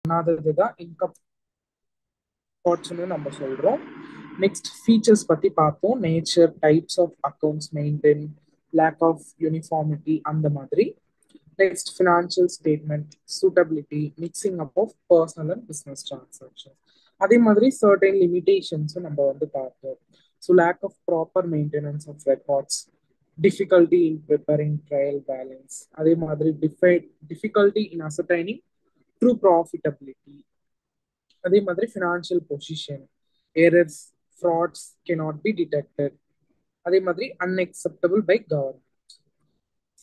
பண்ணாதது தான் இன்கம் பார்ட்ஸ்னு நம்ம சொல்றோம். நெக்ஸ்ட் ஃபீச்சர்ஸ் பத்தி பார்ப்போம். Nature, types of accounts maintain, lack of uniformity அந்த மாதிரி. Next financial statement, suitability, mixing up of personal and business transaction. அதே மாதிரி சர்டைன் லிமிடேஷன்ஸும் நம்ம வந்து பார்ப்போம். So lack of proper maintenance of records, difficulty in preparing trial balance, அதே மாதிரி difficulty in ascertaining true profitability, அதே மாதிரி financial position, errors, frauds cannot be detected, அதே மாதிரி unacceptable by government.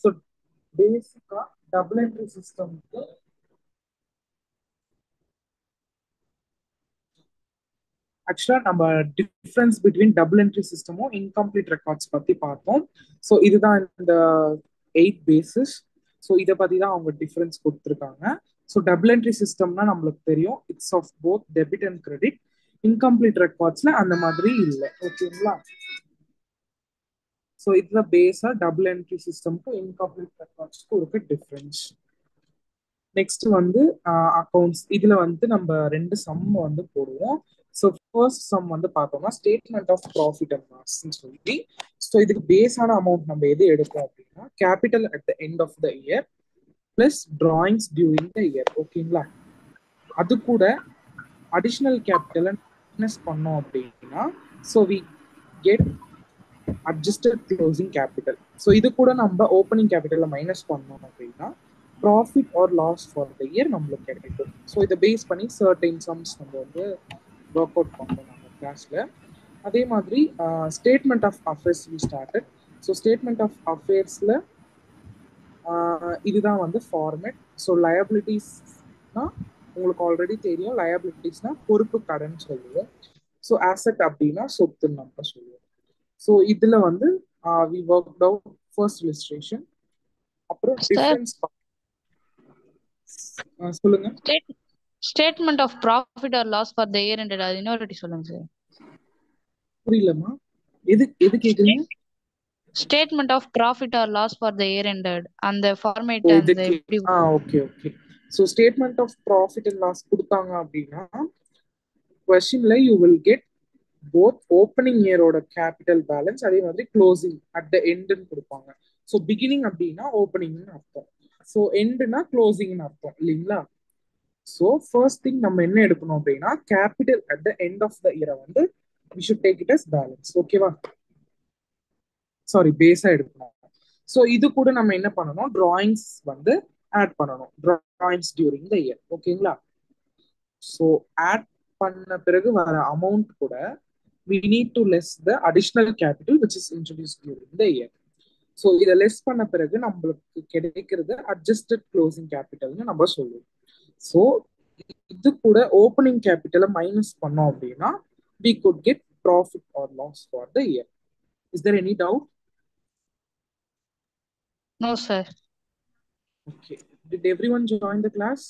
So basically double entry சிஸ்டம்க்கு ஆக்சுவலா நம்ம difference between double entry சிஸ்டமும் incomplete records பத்தி பார்த்தோம். ஸோ இதுதான் இந்த 8 பேசிஸ். ஸோ இதை பத்தி தான் அவங்க டிஃபரன்ஸ் கொடுத்துருக்காங்க. ஸோ டபுள் என்ட்ரி சிஸ்டம்னா நம்மளுக்கு தெரியும், it's of both debit and credit. Incomplete ரெக்கார்ட்ஸ்ல அந்த மாதிரி இல்லை. ஓகேங்களா? ஸோ இதுல பேஸா டபுள் என்ட்ரி சிஸ்டம்க்கும் இன்கம்ப்ளீட் ரெக்கார்ட்ஸ்க்கும் இருக்க டிஃபரன்ஸ். நெக்ஸ்ட் வந்து அக்கௌண்ட்ஸ். இதுல வந்து நம்ம 2 சம் வந்து போடுவோம். ஸோ ஃபர்ஸ்ட் சம் வந்து பார்த்தோம்னா ஸ்டேட்மெண்ட் ஆஃப் ப்ராஃபிட் அண்ட் லாஸ்ன்னு சொல்லி. ஸோ இதுக்கு பேஸான அமௌண்ட் நம்ம எது எடுப்போம் அப்படின்னா capital at the end of the year plus drawings during the year. ஓகேங்களா? அது கூட அடிஷ்னல் கேபிட்டலை மைனஸ் பண்ணோம் அப்படின்னா so we get adjusted closing capital. So இது கூட நம்ம ஓப்பனிங் கேபிட்டலை மைனஸ் பண்ணோம் அப்படின்னா profit or loss for the year நம்மளுக்கு கிடைக்கும். ஸோ இதை பேஸ் பண்ணி சர்டைன் சம்ஸ் நம்ம வந்து ஒர்க் அவுட் பண்ணோம் நம்ம கிளாஸ்ல. அதே மாதிரி statement of affairs we started. So statement of அஃபேர்ஸ்ல இதுதான் வந்து ஃபார்மேட். ஸோ லயபிலிட்டிஸ்னா உங்களுக்கு ஆல்ரெடி தெரியும், லயபிலிட்டிஸ்னா பொறுப்பு கடன் சொல்லுவோம். ஸோ ஆசெட் அப்படின்னா சொத்துன்னு நம்ம சொல்லுவோம். ஸோ இதுல வந்து we work out first illustration. அப்புறம் சார், டிஃபரன்ஸ் சொல்லுங்க. Statement of profit or loss for the year ended அது இன்னொரு வாட்டி சொல்லுங்க சார். புரியலம்மா, எது எது கேக்குறீங்க? Statement of profit or loss for the year ended அந்த ஃபார்மேட் அந்த இதுக்கு எப்படி? Okay okay. So statement of profit and loss கொடுத்தாங்க அப்படின்னா கொஸ்டின்ல you will get both opening இயரோட கேபிட்டல் பேலன்ஸ் அதே மாதிரி க்ளோசிங் அட் த எண்டுன்னு கொடுப்பாங்க. ஸோ பிகினிங் அப்படின்னா ஓப்பனிங்னு அர்த்தம், ஸோ எண்டுனா க்ளோசிங்னு அர்த்தம் இல்லைங்களா? ஸோ ஃபர்ஸ்ட் திங் நம்ம என்ன எடுக்கணும் அப்படின்னா capital at the end of the இயரை வந்து we should take it as balance. ஓகேவா? சாரி, பேஸா எடுக்கணும். ஸோ இது கூட நம்ம என்ன பண்ணணும், டிராயிங்ஸ் வந்து ஆட் பண்ணணும், டிராயிங்ஸ் டியூரிங் த இயர். ஓகேங்களா? ஸோ ஆட் பண்ண பிறகு வர அமௌண்ட் கூட we need to less the additional capital which is introduced during the year. So இதை லெஸ் பண்ண பிறகு நம்மளுக்கு கிடைக்கிறது அட்ஜஸ்டட் க்ளோசிங் கேபிட்டல்னு நம்ம சொல்லுவோம். ஸோ இது கூட ஓப்பனிங் கேபிட்டலை மைனஸ் பண்ணோம் அப்படின்னா we could get profit or loss for the year. Is there any doubt? No sir. Okay. Did everyone join the class?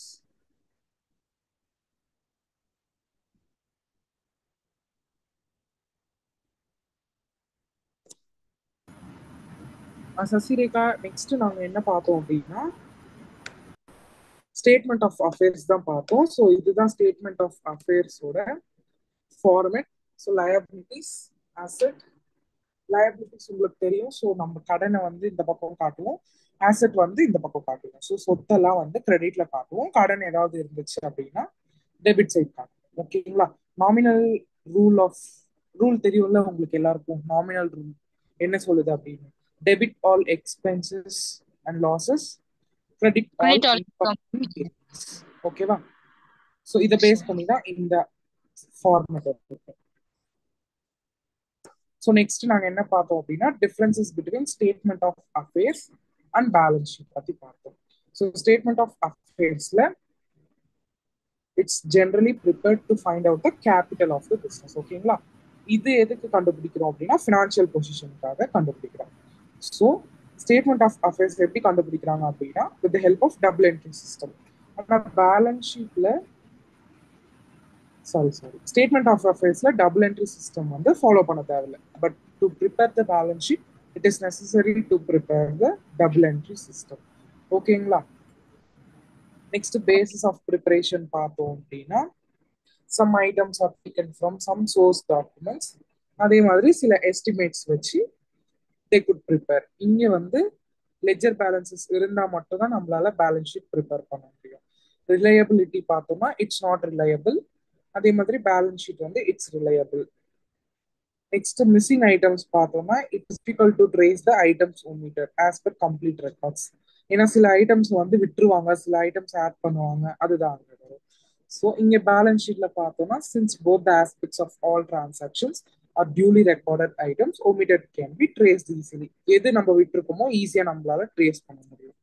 Sasirekha, next நாங்க என்ன பார்த்தோம் அப்படின்னா ஸ்டேட்மெண்ட் ஆஃப் அஃபேர்ஸ் தான் பார்த்தோம். ஸோ இதுதான் ஸ்டேட்மெண்ட் ஆஃப் அஃபேர்ஸோட format. So liabilities, asset. Liabilities உங்களுக்கு தெரியும், ஸோ நம்ம கடனை வந்து இந்த பக்கம் காட்டுவோம், ஆசெட் வந்து இந்த பக்கம் காட்டுவோம். ஸோ சொத்தெல்லாம் வந்து கிரெடிட்ல காட்டுவோம், கடன் ஏதாவது இருந்துச்சு அப்படின்னா டெபிட் சைட் காட்டுவோம். ஓகேங்களா? நாமினல் ரூல் தெரியும்ல உங்களுக்கு எல்லாருக்கும். நாமினல் ரூல் என்ன சொல்லுது அப்படின்னு, debit all expenses and losses, credit all credit all income. Income. ஓகேவா? ஸோ இதை பேஸ் பண்ணி தான் இந்த ஃபார்மேட் இருக்கு. ஸோ நெக்ஸ்ட் நாங்க என்ன பார்த்தோம் அப்படின்னா differences between statement of affairs and balance sheet பத்தி பார்த்தோம். ஸோ ஸ்டேட்மெண்ட் ஆஃப் அஃபேர்ஸ்ல it's generally prepared to find out the capital of the business. ஓகேங்களா? இது எதுக்கு கண்டுபிடிக்கிறோம் அப்படின்னா ஃபினான்ஷியல் பொசிஷனுக்காக கண்டுபிடிக்கிறோம். ஸோ ஸ்டேட்மெண்ட் ஆஃப் அஃபேர்ஸ் எப்படி கண்டுபிடிக்கிறாங்க அப்படின்னா with help of double entry system. ஆனால் பேலன்ஸ் ஷீட்ல சாரி ஸ்டேட்மெண்ட் ஆஃப் அஃபேர்ஸ்ல டபுள் என்ட்ரி சிஸ்டம் வந்து ஃபாலோ பண்ண தேவையில்லை. But to prepare the balance sheet it is necessary to prepare the double entry system. ஓகேங்களா? நெக்ஸ்ட் பேசிஸ் ஆஃப் ப்ரிப்பரேஷன் பார்த்தோம் அப்படின்னா some items are taken from some source documents. அதே மாதிரி சில estimates வச்சு they could prepare. இங்க வந்து ledger balances இருந்தா மட்டும் தான் நம்மளால பேலன்ஸ் ஷீட் ப்ரிப்பேர் பண்ண முடியும். ரிலையபிலிட்டி பார்த்தோம்னா இட்ஸ் நாட் ரிலையபிள். அதே மாதிரி பேலன்ஸ் ஷீட் வந்து it's reliable. Next missing items பார்த்தோம்னா it's difficult to trace the items omitted as per complete records. ஏன்னா சில ஐட்டம்ஸ் வந்து விட்டுருவாங்க, சில ஐட்டம்ஸ் ஆட் பண்ணுவாங்க, அதுதான் அங்க வரும். ஸோ இங்க பேலன்ஸ் ஷீட்ல பார்த்தோம்னா since both the aspects of all transactions are duly recorded items omitted can be traced easily. எது நம்ம விட்டுருக்கோமோ ஈஸியா நம்மளால ட்ரேஸ் பண்ண முடியும்.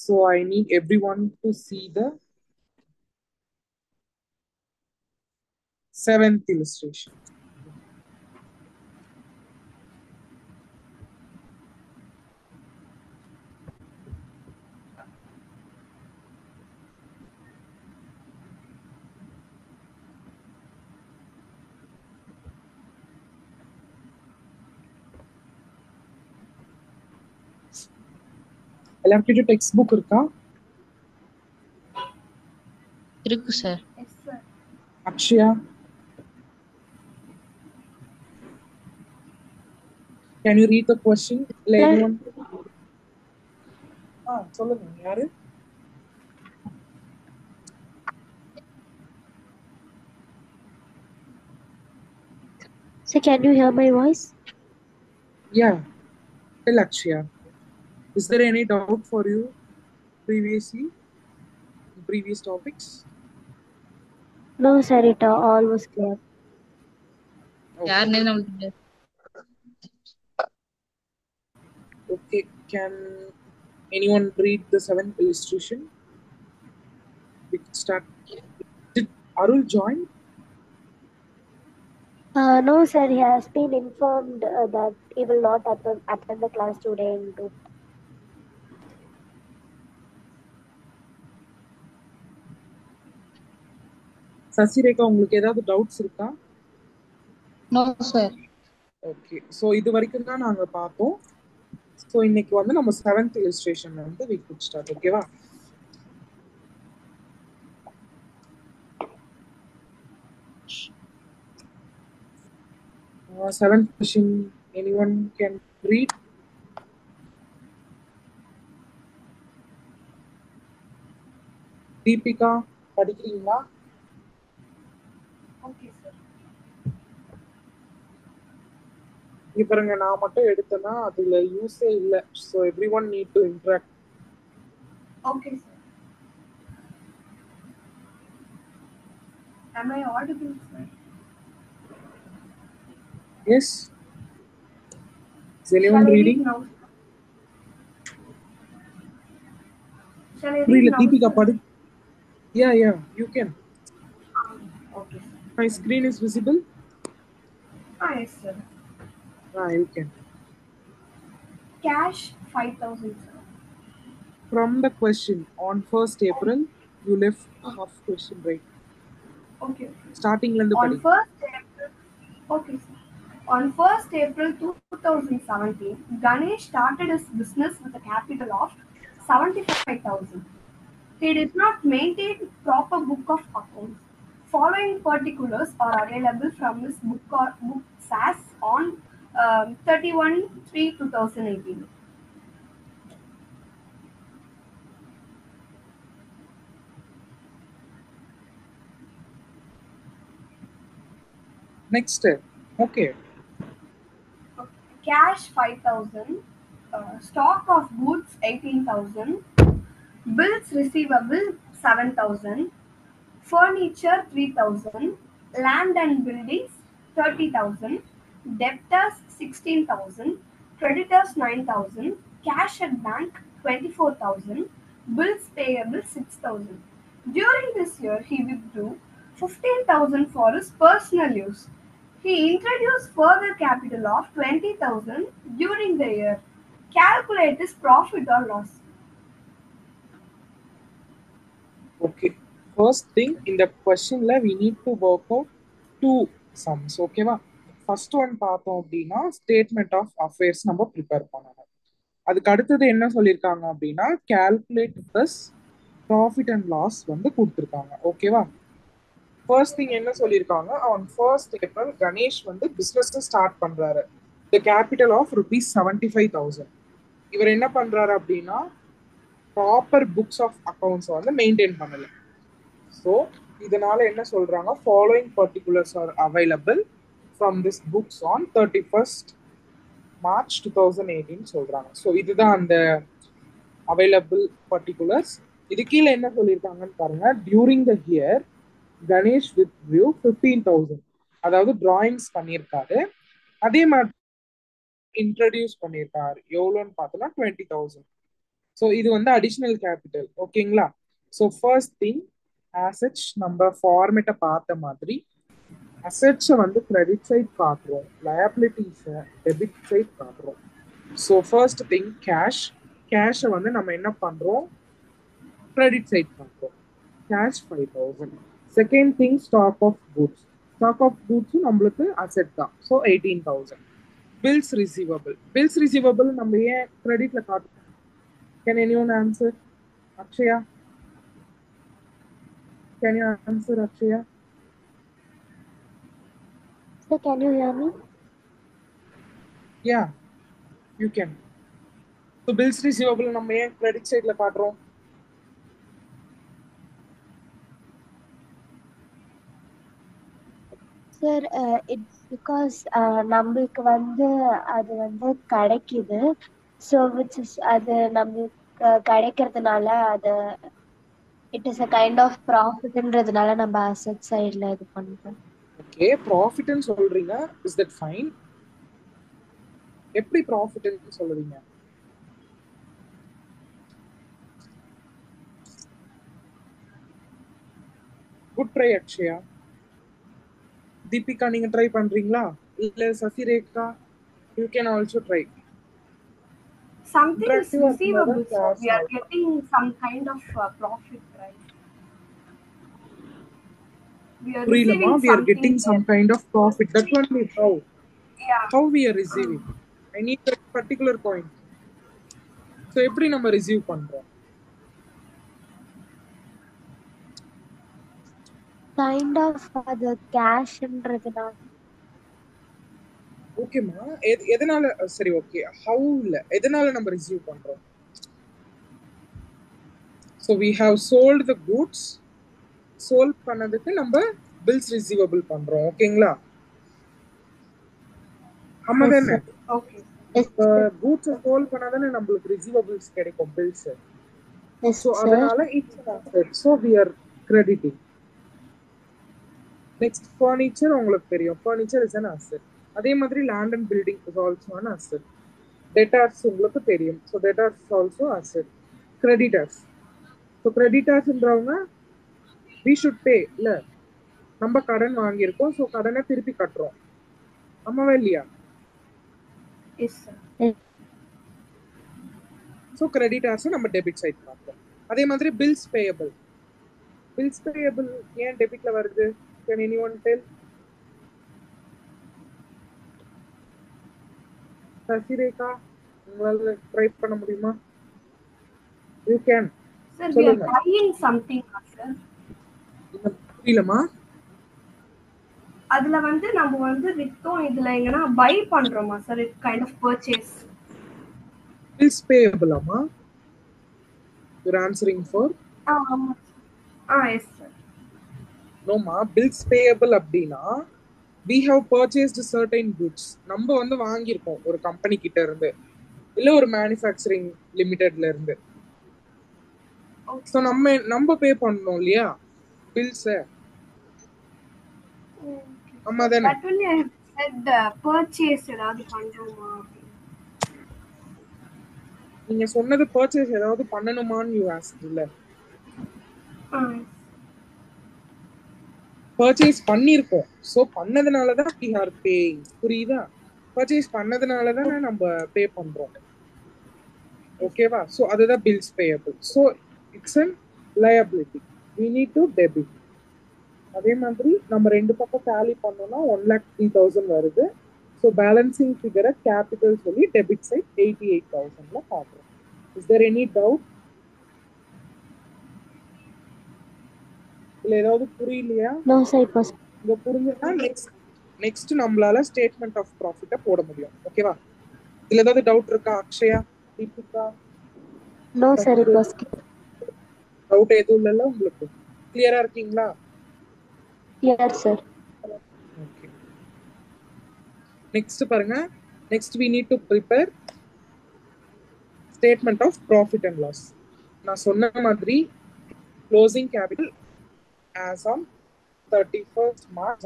So I need every one to see the seventh illustration. எல்லாருக்கிட்ட டெக்ஸ்ட் புக் இருக்கா? இருக்கு sir. Akshaya, can you read the question? இல்ல anyone? சொல்லுங்க யாரு? So can you hear my voice? Yeah, tell Akshaya. Is there any doubt for you previously in previous topics? No, sir, it all was clear. யாருன்னே நமக்கு தெரியாது. Okay, can anyone read the seventh illustration? We can start. Did Arul join? No, sir, he has been informed that he will not attend the class today in group. Sasirekha, உங்களுக்கு ஏதாவது doubts இருக்கா? No sir. Okay, so இது வரைக்கும் தான் நாங்க பார்த்தோம். So இன்னைக்கு வந்து நம்ம செவன்த் illustration வந்து we could start. ஓகேவா? Seventh question, anyone can read? Deepika, படிக்கிறீங்களா? இங்க பாருங்க, நான் மட்டும் எடுத்தேன்னா அதுல யூஸே இல்ல. So everyone need to interact. Okay, sir. Am I audible, sir? Yes. Is anyone Shall I reading? read now? Shall I read புரியல now? தீபிகா, sir? படி. Yeah, you can. Okay, sir. My screen is visible. Yes, sir. You can. Cash 5,000, sir. From the question on 1st April, you left half question right. Okay. Starting la On 1st April, okay, sir. On 1st April 2017, Ganesh started his business with a capital of 75,000. He did not maintain proper book of accounts. Following particulars are available from his book SAS on 31/3/2018. Next. Okay. Cash 5,000, stock of goods 18,000, bills receivable 7,000, furniture 3,000, land and buildings 30,000, debtors 16,000, creditors 9,000, cash at bank 24,000, bills payable 6,000. During this year, he withdrew 15,000 for his personal use. He introduced further capital of 20,000 during the year. Calculate his profit or loss. Okay. First thing in the question la we need to work out two sums. ஓகேவா? First one பார்த்தோம் அப்படின்னா statement of affairs நம்ம prepare பண்ணணும். அதுக்கு அடுத்தது என்ன சொல்லியிருக்காங்க அப்படின்னா calculate plus profit and loss வந்து கொடுத்துருக்காங்க. ஓகேவா? ஃபர்ஸ்ட் திங் என்ன சொல்லியிருக்காங்க, ஆன் 1st April கணேஷ் வந்து பிசினஸ் ஸ்டார்ட் பண்றாரு. The capital of ₹75,000. இவர் என்ன பண்றாரு அப்படின்னா ப்ராப்பர் புக்ஸ் ஆஃப் அக்கவுண்ட்ஸ் வந்து மெயின்டைன் பண்ணல. ஸோ இதனால என்ன சொல்றாங்க, following particulars are available from this books on 31st March 2018 சொல்றாங்க. ஸோ இதுதான் அந்த அவைலபிள் பர்டிகுலர்ஸ். இது கீழே என்ன சொல்லியிருக்காங்கன்னு பாருங்க. During the year Ganesh with view 15,000, அதாவது டிராயிங்ஸ் பண்ணியிருக்காரு. அதே மாதிரி இன்ட்ரடியூஸ் பண்ணியிருக்காரு. எவ்வளோன்னு பார்த்தோம்னா 20,000. ஸோ இது வந்து அடிஷ்னல் கேபிட்டல். ஓகேங்களா? ஸோ ஃபர்ஸ்ட் திங் அசெட்ஸ் நம்ம ஃபார்மேட்டை பார்த்த மாதிரி அசெட்ஸை வந்து கிரெடிட் சைட் காட்டுறோம், லயபிலிட்டிஸை டெபிட் சைட் காட்டுறோம். ஸோ ஃபர்ஸ்ட் திங் கேஷை வந்து நம்ம என்ன பண்றோம், கிரெடிட் சைட் காட்டுறோம். Cash 5,000. Second thing stock of goods நம்மளுக்கு அசெட் தான். ஸோ 18,000. பில்ஸ் ரிசீவபிள் நம்ம ஏன் கிரெடிட்ல காட்டுறோம்? Can anyone answer? Akshaya? Can you answer, Akshaya? Sir, can you hear me? Yeah, you can. So bills receivable நம்ம ஏன் credit sideல காட்டுறோம்? Sir, it's because நம்மளுக்கு வந்து அது வந்து கிடைக்குது. So which is அது நம்மளுக்கு கிடைக்கிறதுனால அது it is a kind of profitன்றதுனால நம்ம asset sideல இது பண்றோம். Okay, profitன்னு சொல்றீங்க. Is that fine? எப்படி profitன்னு சொல்றீங்க? Good try, Akshaya. Deepika, நீங்க ட்ரை பண்றீங்களா? இல்ல Sasirekha, you can also try. Something is Interactive or receivable, another sir. class We are also. getting some kind of profit, right? We are புரியலமா? receiving We are something getting some there. kind of profit. That one is how? Yeah. How we are receiving? I need that particular point. So எப்படி நம்ம receive பண்றோம்? Kind of அது cashன்றதுனால. ஓகேமா, எதனால? சரி, okay. How இல்ல, எதனால நம்ம ரிசீவ் பண்றோம்? So we have sold the goods. Sold பண்ணதுக்கு நம்ம பில்ஸ் ரிசீவபிள் பண்றோம். ஓகேங்களா? ஆமா தானே? Okay. இப்போ கூட்ஸ் சோல்ட் பண்ணாதானே நம்மளுக்கு ரிசீவபிள்ஸ் கிடைக்கும், பில்ஸ். Yes, so sir. அதனால it's an asset. So we are crediting. Next furniture உங்களுக்கு தெரியும். Furniture is an asset. அதே மாதிரி land and building is also an asset. Debtors உங்களுக்கு தெரியும். So debtors is also asset. Creditors. So கிரெடிட்டர்ஸ்ன்றவங்க we should pay. இல்ல, நம்ம கடன் வாங்கியிருக்கோம், ஸோ கடனை திருப்பி கட்டுறோம். ஆமாவா இல்லையா? Yes, sir. ஸோ கிரெடிட்டர்ஸ் நம்ம டெபிட் சைட் பார்ப்போம். அதே மாதிரி பில்ஸ் பேயபிள் ஏன் டெபிட்ல வருது? Can anyone del? சசிரேகா, உங்களால ட்ரை பண்ண முடியுமா? You can. Sir, we are சொல்லுங்க. buying something, sir. புரியலமா? அதுல வந்து நம்ம வந்து வித்தோம், இதுல எங்கன்னா பை பண்றோமா sir? It kind of purchase. Bills payable ஆமா? You are answering for? ஆமா. Yes sir. நோமா, பில்ஸ் பேயபிள் அப்படின்னா we have purchased certain goods. நம்ம வந்து வாங்கியிருக்கோம் ஒரு கம்பெனி கிட்ட இருந்து, இல்ல ஒரு மேனுஃபேக்சரிங் லிமிடெட்ல இருந்து. ஸோ நம்ம பே பண்ணணும் இல்லையா பில்ஸை? ஆமா தானே? That only I have said purchase ஏதாவது பண்றோமா? நீங்க சொன்னது பர்ச்சேஸ் ஏதாவது பண்ணணுமான்னு யூ ஆஸ்க் இல்ல. பர்ச்சேஸ் பண்ணியிருக்கோம். ஸோ பண்ணதுனால தான் we are paying. புரியுதா? பர்ச்சேஸ் பண்ணதுனால தான் நம்ம பே பண்றோம். ஓகேவா? ஸோ அதுதான் bills payable. So it's an liability. we need to debit. அதே மாதிரி நம்ம ரெண்டு பக்கம் டேலி பண்ணோம்னா 1,03,000 வருது. ஸோ பேலன்சிங் ஃபிகரை கேபிட்டல் சொல்லி டெபிட் சைட் 88,000ல காட்டுறோம். Is there any doubt? இதுல ஏதாவது புரியலையா? நோ சார் இப்போ இங்க புரிஞ்சுன்னா நெக்ஸ்ட் நம்மளால ஸ்டேட்மெண்ட் ஆஃப் ப்ராஃபிட்ட போட முடியும். ஓகேவா? இதுல ஏதாவது டவுட் இருக்கா அக்ஷயா, தீபிகா? நோ சார் இப்போ டவுட் எதுவும் இல்லைல்ல உங்களுக்கு? கிளியரா இருக்கீங்களா? Clear sir. ஓகே. நெக்ஸ்ட் பாருங்க. Next we need to prepare statement of profit and loss. நான் சொன்ன மாதிரி closing capital as on 31st March.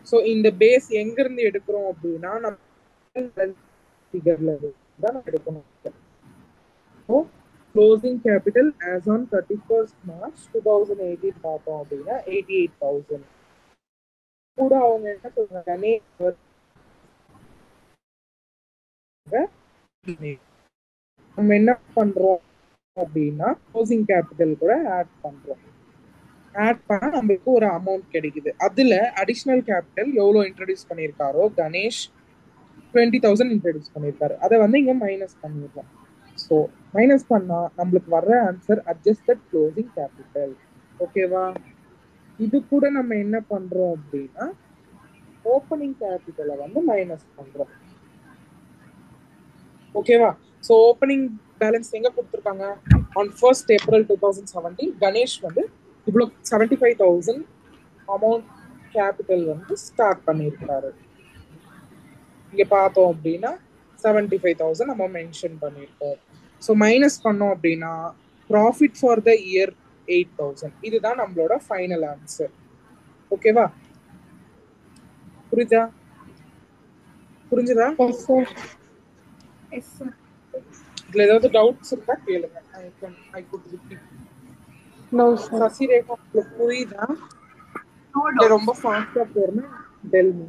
So இந்த பேஸ் எங்க இருந்து எடுக்கிறோம் அப்படின்னா நம்ம ஃபிகர்ல தான் எடுக்கணும். So closing capital as on 31st March 2018 பார்த்தோம் அப்படின்னா 88,000. கூட அவங்க என்ன சொல்றாங்க, நம்ம என்ன பண்றோம் அப்படின்னா க்ளோசிங் கேபிட்டல் கூட ஆட் பண்றோம். ஆட் பண்ணா நம்மளுக்கு ஒரு அமௌண்ட் கிடைக்குது. அதுல அடிஷனல் கேபிட்டல் எவ்வளவு இன்ட்ரடியூஸ் பண்ணியிருக்காரோ கணேஷ் 20,000 இன்ட்ரடியூஸ் பண்ணியிருக்காரு. அதை வந்து இங்க மைனஸ் பண்ணிடலாம். ஸோ மைனஸ் பண்ணா நம்மளுக்கு வர்ற ஆன்சர் அட்ஜஸ்டட் க்ளோசிங் கேபிட்டல். ஓகேவா? இது கூட நம்ம என்ன பண்றோம் அப்படின்னா ஓப்பனிங் கேபிட்டலை வந்து மைனஸ் பண்றோம். ஓகேவா? ஸோ ஓப்பனிங் பேலன்ஸ் எங்க கொடுத்துருக்காங்க? ஆன் 1st April 2017 கணேஷ் வந்து இவ்வளோ 75,000 அமௌண்ட் கேபிட்டல் வந்து ஸ்டார்ட் பண்ணியிருக்காரு. இங்க பார்த்தோம் அப்படின்னா 75,000 நம்ம மென்ஷன் பண்ணியிருக்கோம். ஸோ மைனஸ் பண்ணோம் அப்படின்னா ப்ராஃபிட் ஃபார் த இயர் 8,000. இதுதான் நம்மளோட ஃபைனல் ஆன்சர். ஓகேவா? புரியுதா? புரிஞ்சுதா? Yes sir. Yes sir. இதுல ஏதாவது டவுட்ஸ் இருக்கா கேளுங்க. I could repeat. No sir. Sasirekha உங்களுக்கு புரியுதா? இல்ல ரொம்ப ஃபாஸ்டா போறேன்னா டெல் மீ.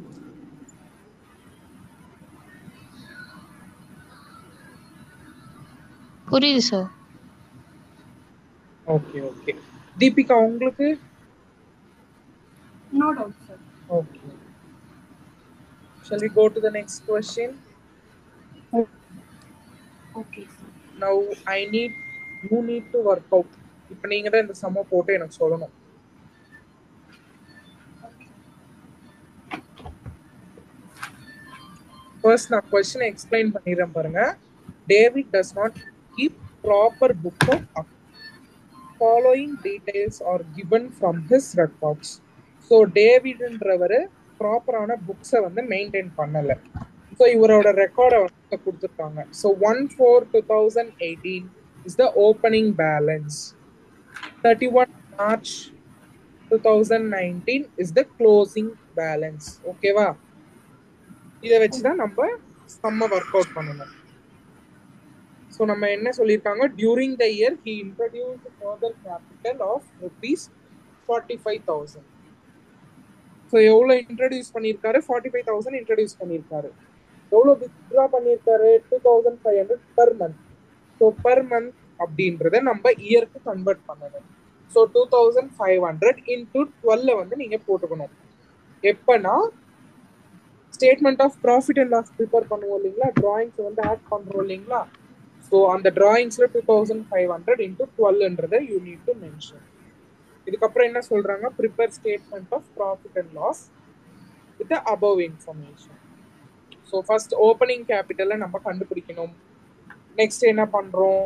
புரியுது சார். Okay okay. தீபிகா உங்களுக்கு? No doubt, sir. Okay. Shall we go to the next question? Okay, sir. Now you need to work out. இப்போ நீங்க தான் இந்த சம்ம போட்டு எனக்கு சொல்லணும். First நான் question explain பண்ணிடுறேன் பாருங்க. David does not keep proper book of accounts. Following details are given from his records. So டேவிட்ன்றவர் ப்ராப்பரான புக்ஸை வந்து மெயின்டைன் பண்ணல. ஸோ இவரோட ரெக்கார்டை வந்து கொடுத்துருக்காங்க. So 1/4/2018 is the opening balance. 31 March 2019 is the closing balance. ஓகேவா? இதை வச்சுதான் நம்ம சம்ம ஒர்க் அவுட் பண்ணணும். ஸோ நம்ம என்ன சொல்லியிருக்காங்க, during the year he introduced further capital of ₹45,000. So எவ்வளோ இன்ட்ரடியூஸ் பண்ணியிருக்காரு? 45,000 இன்ட்ரடியூஸ் பண்ணியிருக்காரு. எவ்வளோ வித்ட்ரா பண்ணியிருக்காரு? 2,500 per month. So per month அப்படின்றத நம்ம இயருக்கு கன்வெர்ட் பண்ணணும். ஸோ 2,500 இன்டூ 12 வந்து நீங்க போட்டுக்கணும். எப்பனா statement of profit and loss prepare பண்ணுவோம் இல்லைங்களா, டிராயிங்ஸ் வந்து ஆட் பண்றோம் இல்லைங்களா. ஸோ அந்த டிராயிங்ஸ்ல 2,500 இன்டூ 12ன்றதை யூ நீட் டு மென்ஷன். இதுக்கப்புறம் என்ன சொல்றாங்க, prepare statement of profit and loss with the above information. So first opening கேபிட்டலை நம்ம கண்டுபிடிக்கணும். நெக்ஸ்ட் என்ன பண்றோம்,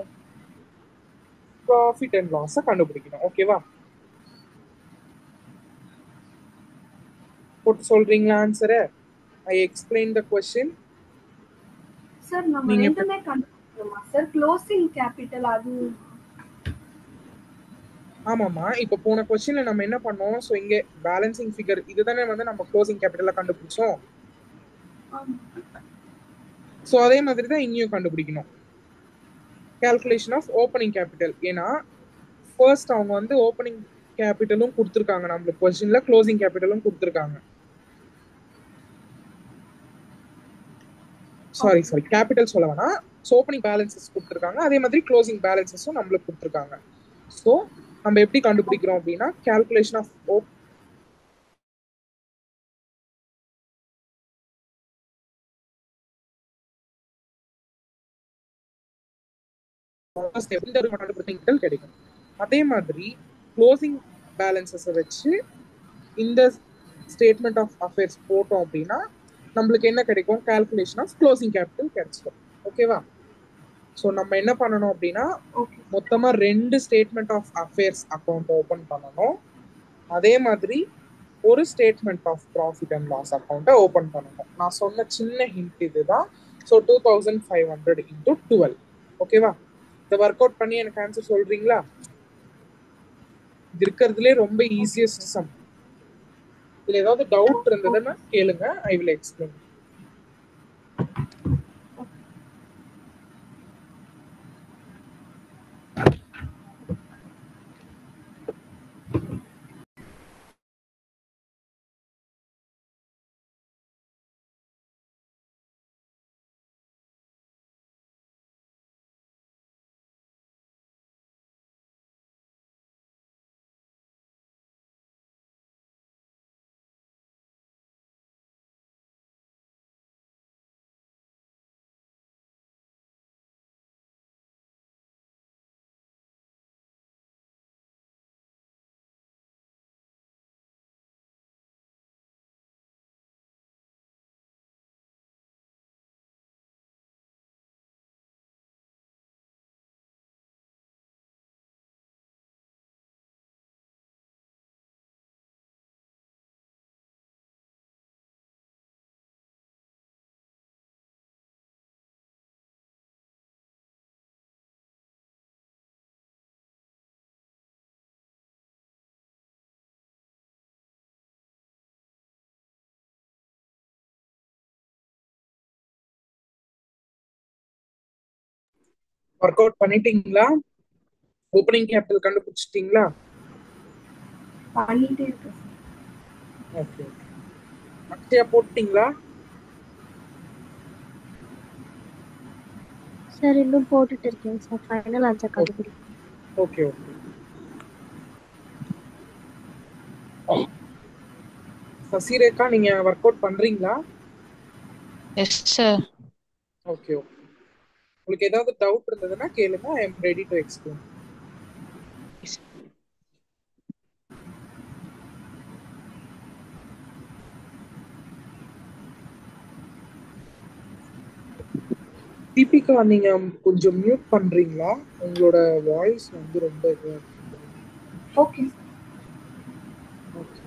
ப்ராஃபிட் அண்ட் லாஸை கண்டுபிடிக்கணும். ஓகேவா? போட்டு சொல்றீங்களா ஆன்சரை? I explain the question. Sir நம்ம ரெண்டுமே கண்டுபிடிக்கணுமா சார்? க்ளோசிங் கேபிட்டல் அது ஆமாமா. இப்போ போன கொஸ்டின்ல நம்ம என்ன பண்ணோம், ஸோ இங்க பேலன்சிங் ஃபிகர் இதுதானே வந்து நம்ம க்ளோசிங் கேபிட்டலை கண்டுபிடிச்சோம். ஸோ அதே மாதிரி தான் இங்கேயும் கண்டுபிடிக்கணும். Calculation of opening capital. ஏன்னா ஃபர்ஸ்ட் அவங்க வந்து ஓப்பனிங் கேபிட்டலும் கொடுத்துருக்காங்க நம்மளுக்கு கொஸ்டின்ல, க்ளோசிங் கேபிட்டலும் கொடுத்துருக்காங்க. சாரி கேபிட்டல் சொல்ல வேணாம், ஓப்பனிங் பேலன்சஸ் கொடுத்துருக்காங்க, அதே மாதிரி க்ளோசிங் பேலன்சஸும் நம்மளுக்கு கொடுத்துருக்காங்க. ஸோ நம்ம எப்படி கண்டுபிடிக்கிறோம் அப்படின்னா கால்குலேஷன் ஆஃப் கிடைக்கும். அதே மாதிரி க்ளோசிங் பேலன்சஸை வச்சு இந்த ஸ்டேட்மெண்ட் ஆஃப் அஃபேர்ஸ் போட்டோம் அப்படின்னா நம்மளுக்கு என்ன கிடைக்கும்? கால்குலேஷன் ஆஃப் க்ளோசிங் கேபிட்டல் கிடைச்சிடும். ஓகேவா? ஸோ நம்ம என்ன பண்ணணும் அப்படின்னா ஓகே மொத்தமா 2 statement of affairs account open பண்ணணும். அதே மாதிரி ஒரு statement of profit and loss அக்கௌண்ட்டை ஓபன் பண்ணணும். நான் சொன்ன சின்ன ஹிண்ட் இதுதான். So 2500 into 12. ஓகேவா? இதை ஒர்க் அவுட் பண்ணி எனக்கு ஆன்சர் சொல்றீங்களா? இது இருக்கிறதுலே ரொம்ப ஈஸியஸ்ட் சம். இதுல ஏதாவது டவுட் இருந்ததுன்னா கேளுங்க, I will explain. Work out பண்ணிட்டீங்களா? ஓப்பனிங் கேபிட்டல் கண்டுபிடிச்சிட்டீங்களா? பண்ணிட்டே இருக்கு சார். ஓகே. அக்ஷயா போட்டீங்களா? சார் இன்னும் போட்டுட்டு இருக்கேன் சார். ஃபைனல் ஆன்சர் கண்டுபிடிக்கணும். Okay okay. சசிரேகா நீங்க ஒர்க் அவுட் பண்றீங்களா? Yes sir. Okay okay. உங்களுக்கு ஏதாவது டவுட் இருந்ததுன்னா கேளுங்க, I am ready to explain. Deepika நீங்க கொஞ்சம் மியூட் பண்றீங்களா? உங்களோட வாய்ஸ் வந்து ரொம்ப இதுவா இருக்கு. Okay sir. Okay.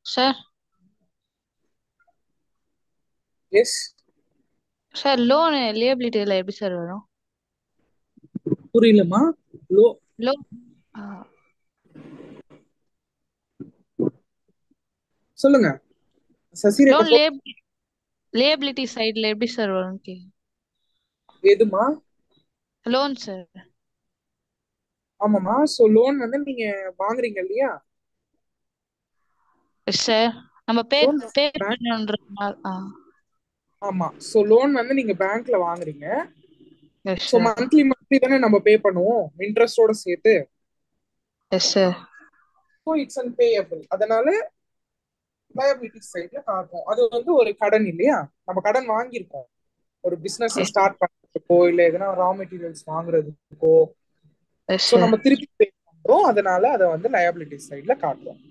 Sir yes sir loan லியபிலிட்டியில எப்படி சார் வரும்? புரியலமா? லோன் சொல்லுங்க சசிரேகா. லோன் லியபிலிட்டி சைடுல எப்படி சார் வரும்? எதுமா? Loan sir. ஆமாமா. சோ லோன் வந்து நீங்க வாங்குறீங்க இல்லையா? Yes sir. நம்ம பே லோன் பே பேங்க். பண்ணன்றதுனால ஆமா. சோ லோன் வந்து நீங்க பேங்க்ல வாங்குறீங்க. S so sir. மந்த்லி தானே நம்ம பே பண்ணுவோம் இன்ட்ரெஸ்டோட சேர்த்து. Yes sir. So it's an payable. அதனால லயபிலிட்டி சைட்ல காட்டும். அது வந்து ஒரு கடன் இல்லையா? நம்ம கடன் வாங்கியிருக்கோம் ஒரு பிசினஸ் எஸ் ஸ்டார்ட் பண்றதுக்கோ இல்ல எதனா ரா மெட்டீரியல்ஸ் வாங்குறதுக்கோ. Yes so sir. நம்ம திருப்பி பே பண்றோம், அதனால அதை வந்து லயபிலிட்டி சைட்ல காட்டுவோம்.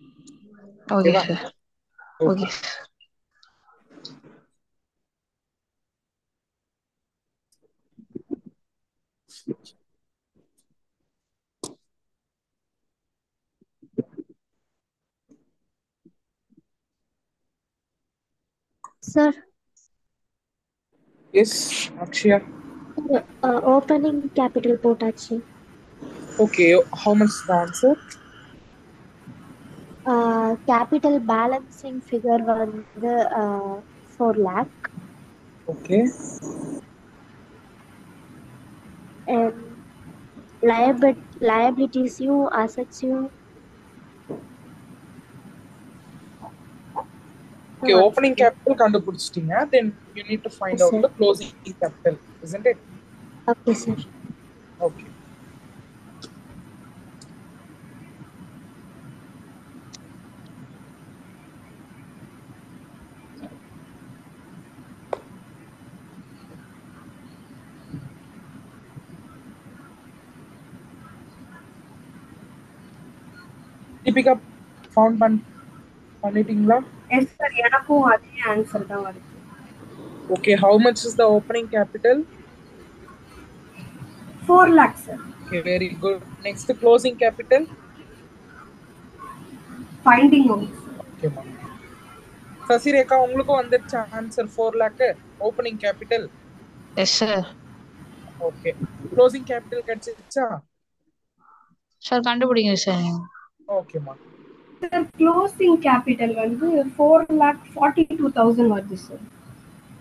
ஓகே ஓகேவா? Sir. Okay. Okay sir yes Akshaya. Opening capital போட்டாச்சு. Okay, how much the answer? Capital balancing figure வந்து 4 lakh. ஓகே. And liabilitiesயும் அசெட்ஸையும் ஓகே, ஓப்பனிங் கேபிட்டல் கண்டுபிடிச்சிட்டீங்க. Then you need to find out the closing capital, isn't it? Okay sir. Okay. Deepika found பண்ணிட்டீங்களா? Yes sir, எனக்கும் அதே answer தான் வருது. Okay, how much is the opening capital? 4 lakhs sir. Okay, very good. Next, closing capital. Finding out. Okay, ma'am. Sasirekha உங்களுக்கு வந்துருச்சு answer 4 lakh opening capital. Yes sir. Okay, closing capital கிடைச்சிருச்சா? Sir கண்டுபிடிங்க sir. ஓகேமா sir, closing capital வந்து 4,42,000 வருது sir.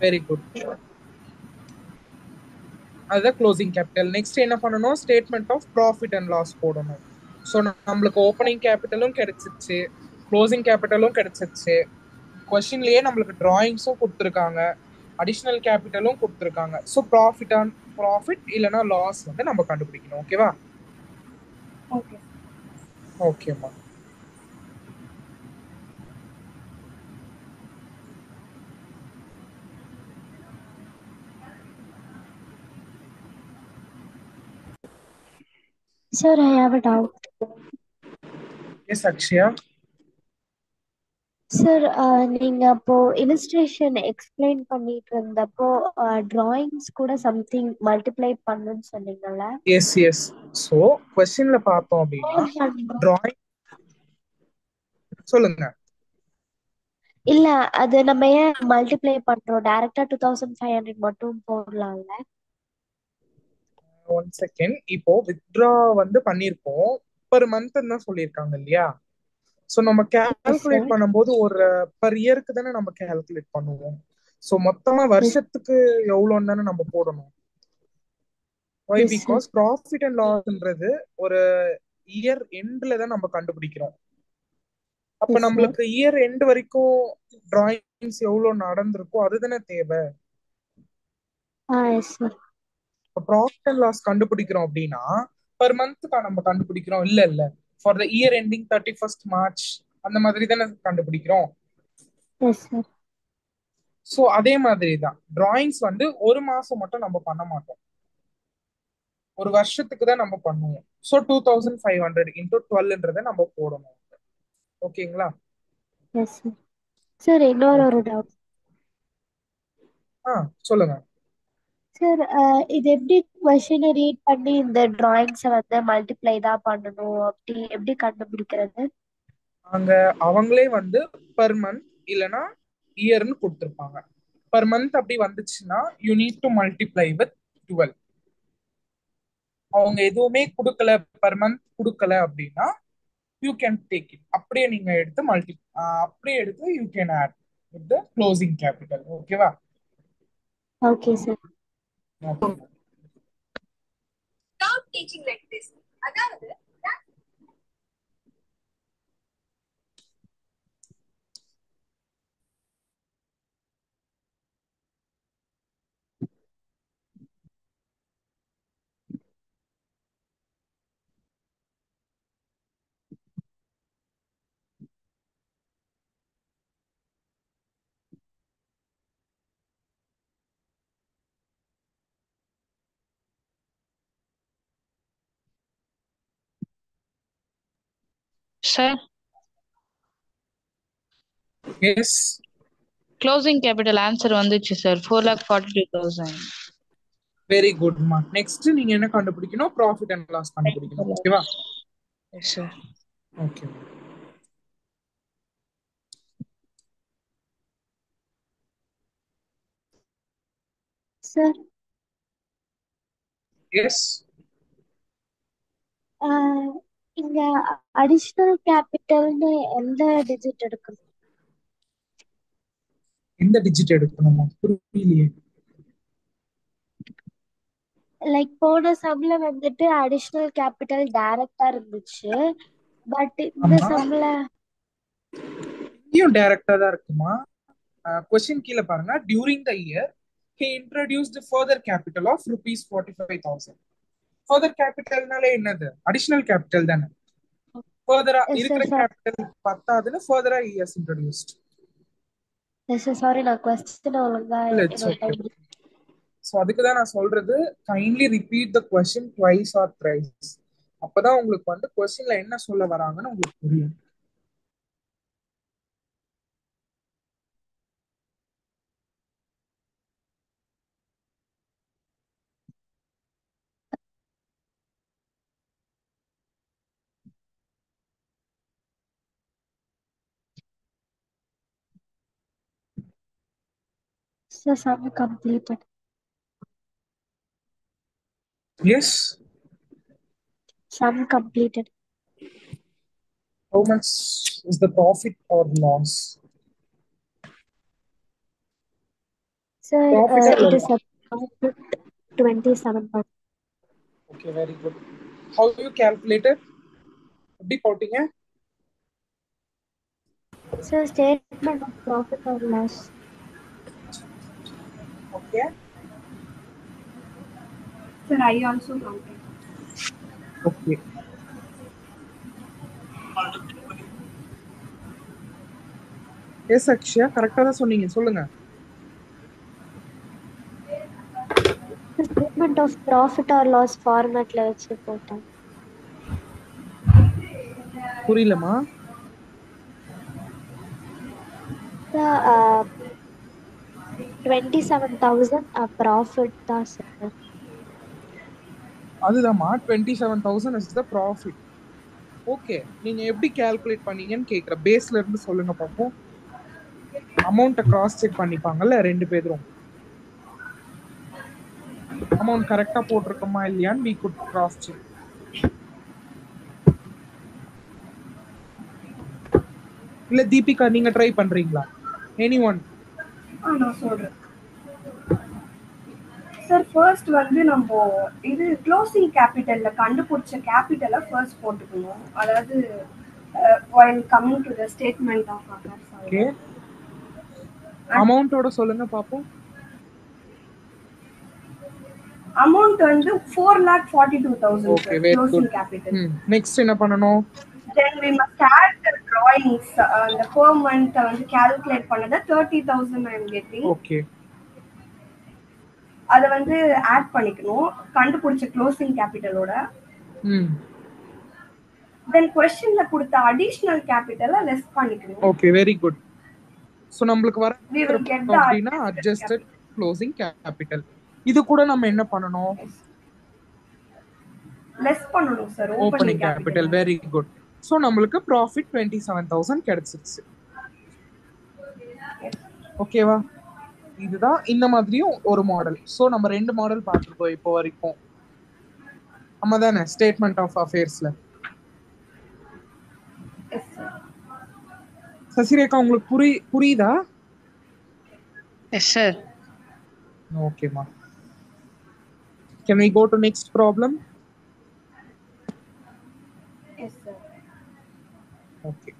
Very good. அதுதான் closing capital. Next என்ன பண்ணணும்? Statement of profit and loss போடணும். ஸோ நம்மளுக்கு ஓப்பனிங் கேபிட்டலும் கிடைச்சிருச்சு, க்ளோசிங் கேபிட்டலும் கிடைச்சிருச்சு. கொஸ்டின்லயே நம்மளுக்கு டிராயிங்ஸும் கொடுத்துருக்காங்க, அடிஷ்னல் கேபிட்டலும் கொடுத்துருக்காங்க. ஸோ ப்ராஃபிட் இல்லைன்னா லாஸ் வந்து நம்ம கண்டுபிடிக்கணும். ஓகேவா? ஓகே ஓகேம்மா. Sir, I have a doubt. Yes Akshaya. Sir, நீங்க அப்போ illustration explain பண்ணிட்டு இருந்தப்போ drawings கூட something multiply பண்ணுன்னு சொன்னீங்கல்ல? S S. ஸோ கொஸ்டின்ல பார்த்தோம் அப்படின்னா டிராயிங் சொல்லுங்க. இல்ல, அது நம்ம ஏன் மல்டிப்ளை பண்றோம்? டைரக்டா 2500 மட்டும் போடலாம்ல? One second. இப்போ வித்ட்ரா வந்து பண்ணிருக்கோம், பர் மந்த் தான் சொல்லியிருக்காங்க இல்லையா? சோ நம்ம கால்குலேட் பண்ணும்போது ஒரு பர் இயருக்கு தானே நம்ம கால்குலேட் பண்ணுவோம். சோ மொத்தமா வருஷத்துக்கு எவ்வளோன்னு தானே நம்ம போடணும். வை? பிகாஸ் ப்ராஃபிட் அண்ட் லாஸ்ன்றது ஒரு இயர் எண்ட்ல தான் நம்ம கண்டுபிடிக்கிறோம். அப்ப நம்மளுக்கு இயர் எண்ட் வரைக்கும் டிராயிங்ஸ் எவ்வளவு நடந்திருக்கோ அதுதானே தேவை. ப்ராஃபிட் அண்ட் லாஸ் கண்டுபிடிக்கிறோம் அப்படின்னா பர் மந்த்துக்கா நம்ம கண்டுபிடிக்கிறோம்? இல்ல for the year ending 31st March அந்த மாதிரி தானே கண்டுபிடிக்கிறோம். சோ அதே மாதிரி தான் டிராயிங்ஸ் வந்து ஒரு மாசம் மட்டும் நம்ம பண்ண மாட்டோம், ஒரு வருஷத்துக்கு தான் நம்ம பண்ணுவோம். சோ 2500 into 12 நம்ம போடணும். ஓகேங்களா? சார், இன்னொரு டவுட். சொல்லுங்க சார், இது எப்படி கொஸ்டினை ரீட் பண்ணி இந்த டிராயிங்ஸை வந்து மல்டிப்ளை தான் பண்ணணும் அப்படி எப்படி கண்டுபிடிக்கிறது? அங்க அவங்களே வந்து பர் மந்த் இல்லனா இயர்னு கொடுத்திருப்பாங்க. பர் மந்த் அப்படி வந்துச்சுன்னா you need to multiply with 12. அவங்க எதுவுமே கொடுக்கல, பர் மந்த் கொடுக்கல அப்படின்னா யூ கேன் டேக் இட், அப்படியே நீங்க எடுத்து அப்படியே எடுத்து you can add with the closing capital. ஓகேவா? Okay sir. Stop teaching like this. அதாவது sir, yes. Closing capital answer வந்துச்சு சார், 4,42,000. வெரி குட்மா. நெக்ஸ்ட் நீங்க என்ன கண்டுபிடிக்கணும்? ப்ராஃபிட் அண்ட் லாஸ் கண்டுபிடிக்கணும். ஓகேவா? Yes sir. Okay sir, yes. இங்க அடிஷனல் கேபிட்டல்னு எந்த டிஜிட் எடுக்கணும்? எந்த டிஜிட் எடுக்கணுமா? புரியலையே. லைக் போன சம்ல வந்துட்டு அடிஷனல் கேபிட்டல் டைரக்டா இருந்துச்சு, பட் இந்த சம்ல இங்கேயும் டைரக்டா தான் இருக்குமா? கொஸ்டின் கீழே பாருங்க. During the year he introduced further capital of rupees 45,000. Further கேபிட்டல்னாலே என்னது? அடிஷனல் கேபிட்டல் தானே. ஃபர்தரா இருக்கிற கேபிட்டல் பத்தாதுன்னு ஃபர்தரா he has introduced. சாரி, நான் क्वेश्चन ஒழுங்கா சோ அதுக்கு தான் நான் சொல்றது, kindly repeat the question twice or thrice. அப்பதான் உங்களுக்கு வந்து கொஸ்டின்ல என்ன சொல்ல வராங்கன்னு உங்களுக்கு புரியும். So sum completed. Yes. Sum completed. How much is the profit or loss? Sir, Profit or it is loss? about 27%. Okay, very good. How you calculate it? எப்படி போட்டீங்க? Sir, statement of profit or loss. Okay. Sir, I also counted. Okay. Yes Akshaya, கரெக்டா தான் சொன்னீங்க, சொல்லுங்க. The statement of profit or loss formatல வச்சு போட்டேன். புரியலமா? Sir, 27,000 profit தான் சார். அதுதான்மா, 27,000 இஸ் த ப்ராஃபிட். ஓகே, நீங்க எப்படி கால்குலேட் பண்ணீங்கன்னு கேக்குற. பேஸ்ல இருந்து சொல்லுங்க பாப்போம். அமௌண்ட்டை கிராஸ் செக் பண்ணிப்பாங்கல்ல ரெண்டு பேரும். அமௌண்ட் கரெக்டா போட்டிருக்கோமா இல்லையான்னு we could cross check. இல்ல தீபிகா, நீங்க ட்ரை பண்றீங்களா? எனிஒன்? நான் சொல்றேன் சார். ஃபர்ஸ்ட் வந்து நம்ம இது க்ளோசிங் கேபிட்டல்ல கண்டுபிடிச்ச கேபிட்டலை ஃபர்ஸ்ட் போட்டுக்கணும். அதாவது while coming to the statement of affairs. Okay, அமௌண்ட்டோட சொல்லுங்க பாப்போம். அமௌண்ட் வந்து 4,42,000 okay, very closing good. Capital. Next என்ன பண்ணனும்? Then we must add the drawings. The per month வந்து calculate பண்ணத 30,000 I am getting. ஓகே, அத வந்து ஆட் பண்ணிக்கணும் கண்டுபிடிச்ச க்ளோசிங் கேபிட்டலோட. Then questionல கொடுத்த additional capital லெஸ் பண்ணிக்கணும். Okay, very good. சோ நம்மளுக்கு வர We will get the அப்படினா adjusted closing capital. இது கூட நம்ம என்ன பண்ணனும்? லெஸ் பண்ணனும் sir opening capital. Very good. So நம்மளுக்கு profit 27,000 கிடைச்சிருச்சு. ஓகேவா? இதுதான் இந்த மாதிரியும் ஒரு மாடல். சோ நம்ம ரெண்டு மாடல் பார்த்திருக்கோம் இப்போ வரைக்கும். அம்மாதானே ஸ்டேட்மெண்ட் ஆஃப் அஃபேர்ஸ்ல. சசிரேகா, உங்களுக்கு புரியுதா? Yes sir. ஓகேமா. Can we go to next problem? Yes sir. Okay.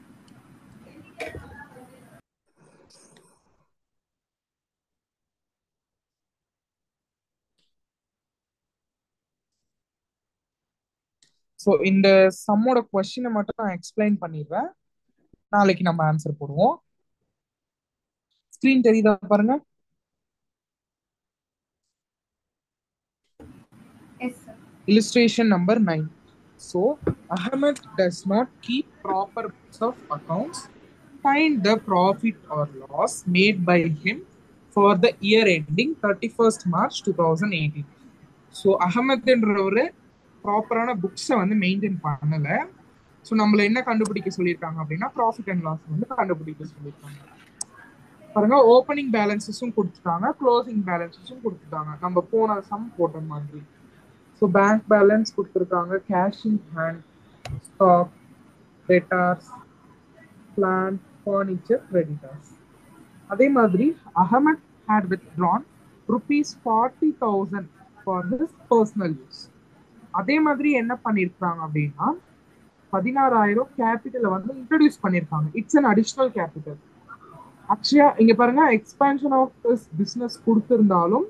So இந்த சம்மோட கொஸ்டினை மட்டும் நான் எக்ஸ்பிளைன் பண்ணிடுறேன். நாளைக்கு நம்ம ஆன்சர் போடுவோம். ஸ்கிரீன் தெரியுதா பாருங்க. Yes sir. Illustration number 9. So Ahmed does not keep proper books of accounts. Find the profit or loss made by him for the year ending 31st March 2018. So அகமத்ன்றவரு ப்ராப்பரான புக்ஸை வந்து maintain பண்ணல. So நம்மள என்ன கண்டுபிடிக்க சொல்லியிருக்காங்க அப்படின்னா ப்ராஃபிட் அண்ட் லாஸ் வந்து கண்டுபிடிக்க சொல்லியிருக்காங்க. பாருங்க, ஓப்பனிங் பேலன்சஸும் கொடுத்துட்டாங்க, க்ளோசிங் பேலன்சஸும் கொடுத்துட்டாங்க, நம்ம போன சம் போட்ட மாதிரி. ஸோ பேங்க் பேலன்ஸ் கொடுத்துருக்காங்க, cash in hand, stock, debtors, plant, furniture, creditors. அதே மாதிரி Ahmed had withdrawn ₹40,000 for his personal use. அதே மாதிரி என்ன பண்ணிருக்காங்க அப்படின்னா 16,000 கேபிட்டலை வந்து இன்ட்ரோடியூஸ் பண்ணிருக்காங்க. It's an additional capital. ஆக்சுவலா இங்க பாருங்க, எக்ஸ்பான்ஷன் ஆஃப் திஸ் பிசினஸ் கொடுத்திருந்தாலும்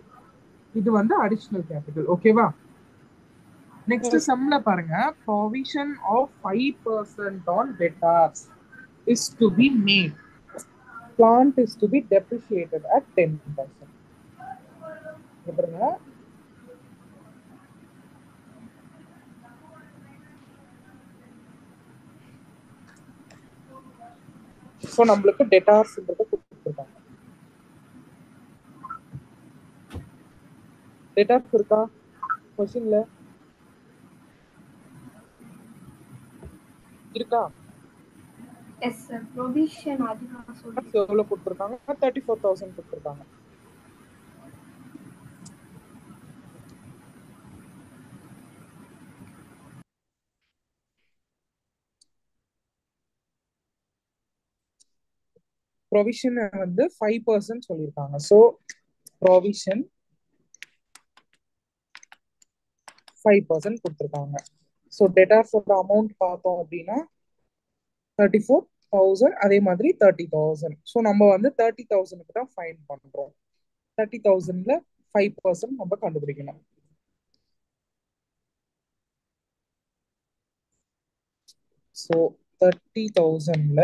இது வந்து அடிஷனல் கேபிட்டல். ஓகேவா? நெக்ஸ்ட் சம்ல பாருங்க, provision of 5% on debtors is to be made. Plant is to be depreciated at 10%. பாருங்க, ஸோ நம்மளுக்கு டெட்டார்ஸ்ன்றதை கொடுத்துருக்காங்க. டெட்டார்ஸ் இருக்கா கொஸ்டின்ல? இருக்கா? Yes sir. ப்ரொவிஷன் அதிகமாக சொல்லி எவ்வளோ கொடுத்துருக்காங்க? 34,000 கொடுத்துருக்காங்க. ப்ரொவிஷன் வந்து 5% சொல்லியிருக்காங்க. ஸோ ப்ரொவிஷன் 5% கொடுத்துருக்காங்க. ஸோ டெட்டார்ஸோட அமௌண்ட் பார்த்தோம் அப்படின்னா 34,000, அதே மாதிரி 30,000. ஸோ நம்ம வந்து 30,000க்கு தான் ஃபைன் பண்றோம். 30,000ல 5% நம்ம கண்டுபிடிக்கணும். ஸோ 30,000ல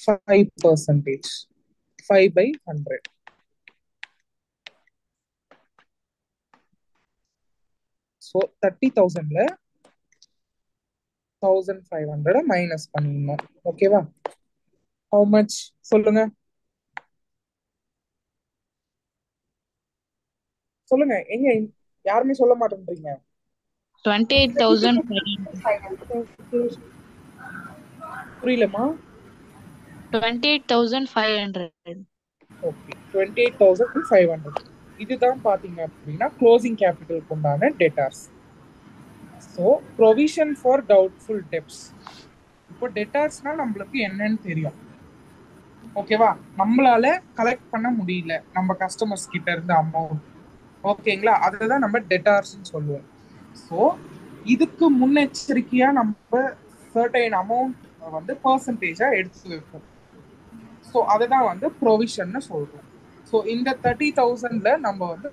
5%, 5/100. ஸோ 30,000ல 1,500 மைனஸ் பண்ணிடணும். ஓகேவா? ஹவு மச் சொல்லுங்க சொல்லுங்க. எங்க யாருமே சொல்ல மாட்டேன்றீங்க? 28,500. புரியலமா? 28,500. ஓகே, 28,500. இதுதான் பாத்தீங்க அப்படின்னா க்ளோசிங் கேபிட்டலுக்கு உண்டான debtors. So provision for doubtful debts. இப்போ டெட்டார்ஸ்னா நம்மளுக்கு என்னன்னு தெரியும். ஓகேவா? நம்மளால கலெக்ட் பண்ண முடியல நம்ம கஸ்டமர்ஸ் கிட்ட இருந்து அமௌண்ட். ஓகேங்களா? அதுதான் நம்ம டெட்டார்ஸ்னு சொல்லுவோம். ஸோ இதுக்கு முன்னெச்சரிக்கையா நம்ம சர்டைன் அமௌண்ட் வந்து பர்சன்டேஜா எடுத்து வைப்போம். ஸோ அதுதான் வந்து ப்ரொவிஷன்னு சொல்றோம். ஸோ இந்த 30,000ல நம்ம வந்து